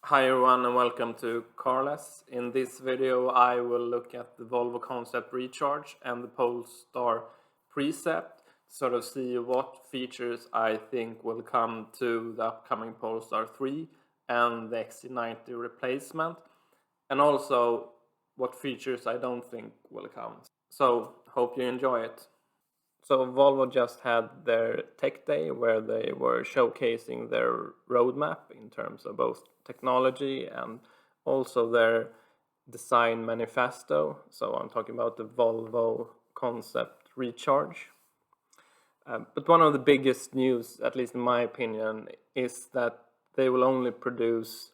Hi everyone and welcome to Carless. In this video I will look at the Volvo Concept Recharge and the Polestar Precept to sort of see what features I think will come to the upcoming Polestar 3 and the XC90 replacement, and also what features I don't think will come. So hope you enjoy it. So Volvo just had their tech day where they were showcasing their roadmap in terms of both technology and also their design manifesto. So I'm talking about the Volvo Concept Recharge. But one of the biggest news, at least in my opinion, is that they will only produce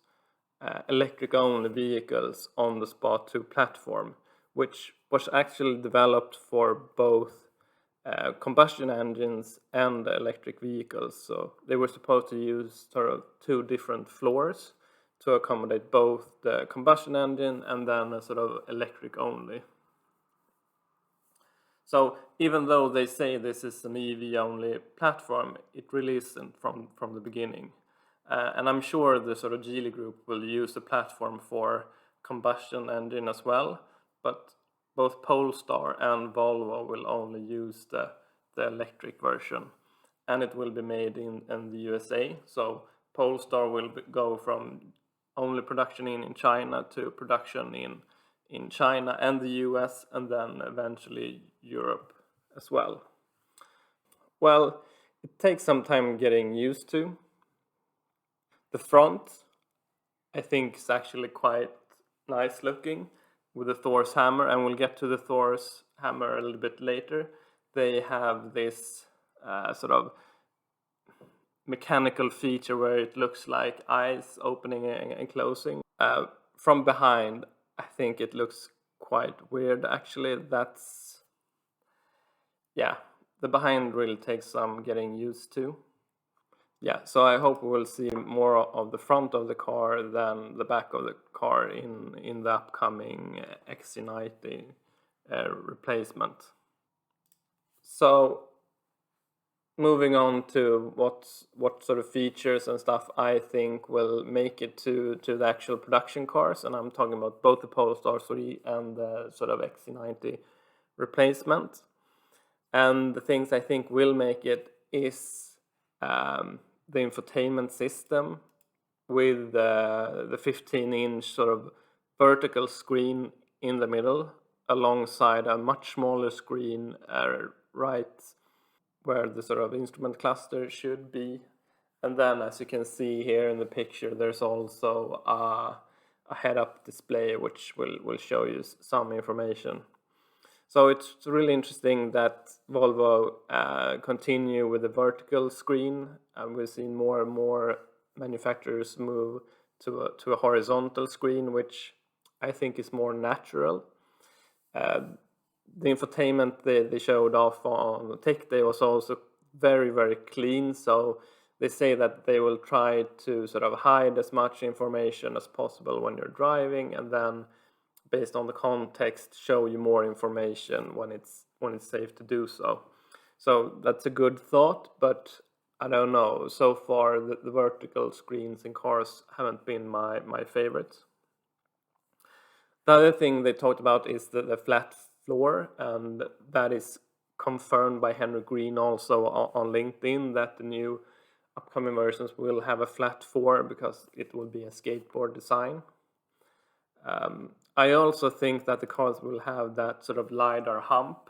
electric-only vehicles on the Spot 2 platform, which was actually developed for both combustion engines and electric vehicles. So they were supposed to use sort of two different floors to accommodate both the combustion engine and then a sort of electric only. So even though they say this is an EV only platform, it really isn't from the beginning. And I'm sure the sort of Geely group will use the platform for combustion engine as well, but both Polestar and Volvo will only use the electric version, and it will be made in the USA. So Polestar will go from only production in China to production in China and the US, and then eventually Europe as well. Well, it takes some time getting used to. The front, I think, is actually quite nice looking with the Thor's hammer, and we'll get to the Thor's hammer a little bit later. They have this sort of mechanical feature where it looks like eyes opening and closing. From behind, I think it looks quite weird actually. The behind really takes some getting used to. Yeah, so I hope we will see more of the front of the car than the back of the car in the upcoming XC90 replacement. So moving on to what sort of features and stuff I think will make it to the actual production cars, and I'm talking about both the Polestar 3 and the sort of XC90 replacement. And the things I think will make it is the infotainment system with the 15-inch sort of vertical screen in the middle alongside a much smaller screen right where the sort of instrument cluster should be. And then, as you can see here in the picture, there's also a head-up display which will show you some information. So it's really interesting that Volvo continue with the vertical screen, and we've seen more and more manufacturers move to a horizontal screen, which I think is more natural. The infotainment they showed off on the Tech Day was also very, very clean. So they say that they will try to sort of hide as much information as possible when you're driving, and then based on the context show you more information when it's safe to do so. So that's a good thought, but I don't know. So far the vertical screens in cars haven't been my favorites. The other thing they talked about is the flat floor, and that is confirmed by Henry Green also on LinkedIn, that the new upcoming versions will have a flat floor because it will be a skateboard design. I also think that the cars will have that sort of LiDAR hump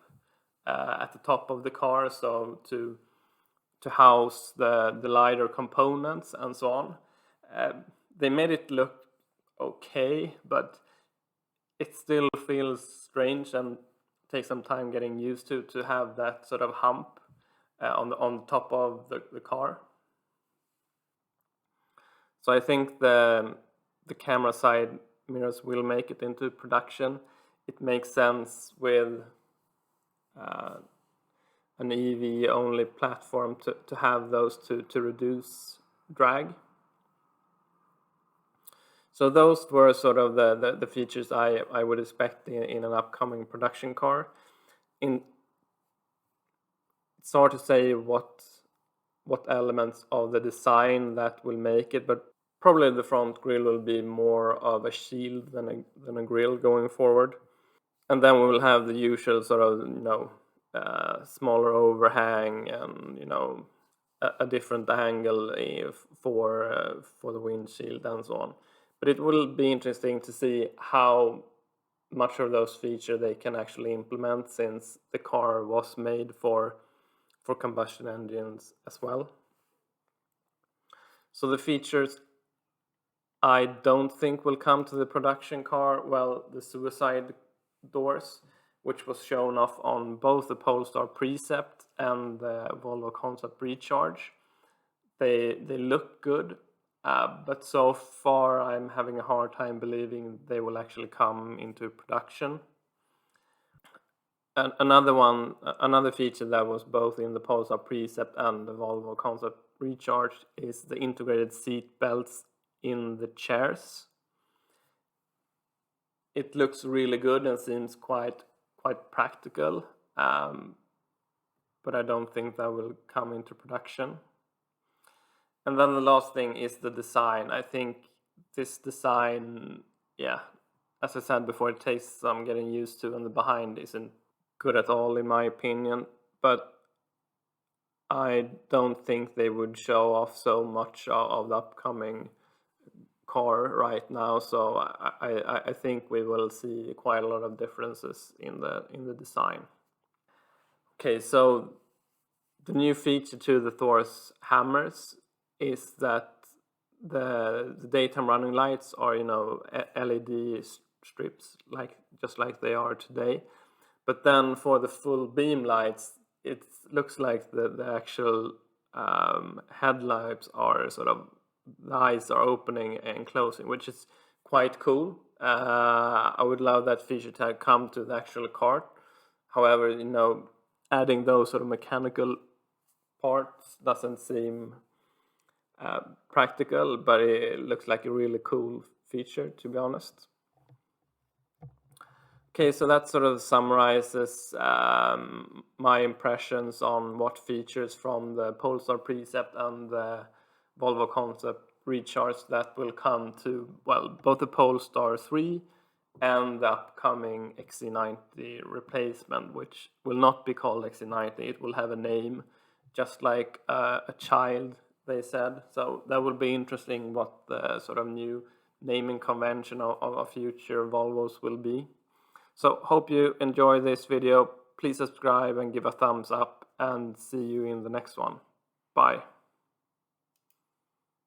at the top of the car, so to house the LiDAR components and so on. They made it look okay, but it still feels strange and takes some time getting used to have that sort of hump on the top of the car. So I think the camera side mirrors will make it into production. It makes sense with an EV only platform to have those to reduce drag. So those were sort of the features I would expect in an upcoming production car. It's hard to say what elements of the design that will make it, but Probably the front grille will be more of a shield than a grille going forward. And then we will have the usual sort of, smaller overhang and, a different angle for the windshield and so on. But it will be interesting to see how much of those features they can actually implement, since the car was made for combustion engines as well. So the features I don't think will come to the production car. Well, the suicide doors, which was shown off on both the Polestar Precept and the Volvo Concept Recharge. They look good, but so far I'm having a hard time believing they will actually come into production. And another feature that was both in the Polestar Precept and the Volvo Concept Recharge is the integrated seat belts in the chairs. It looks really good and seems quite practical, but I don't think that will come into production. And then the last thing is the design. I think this design, as I said before, it takes some getting used to, and the behind isn't good at all in my opinion. But I don't think they would show off so much of the upcoming car right now, so I think we will see quite a lot of differences in the design. Okay, so the new feature to the Thor's hammers is that the daytime running lights are, LED strips, just like they are today. But then for the full beam lights, it looks like the actual headlights are sort of, the eyes are opening and closing, which is quite cool. I would love that feature to come to the actual car. However, adding those sort of mechanical parts doesn't seem practical, but it looks like a really cool feature, to be honest. Okay, so that sort of summarizes my impressions on what features from the Polestar Precept and the Volvo Concept Recharge that will come to, both the Polestar 3 and the upcoming XC90 replacement, which will not be called XC90. It will have a name, just like a child, they said. So that will be interesting what the sort of new naming convention of future Volvos will be. So hope you enjoy this video. Please subscribe and give a thumbs up, and see you in the next one. Bye.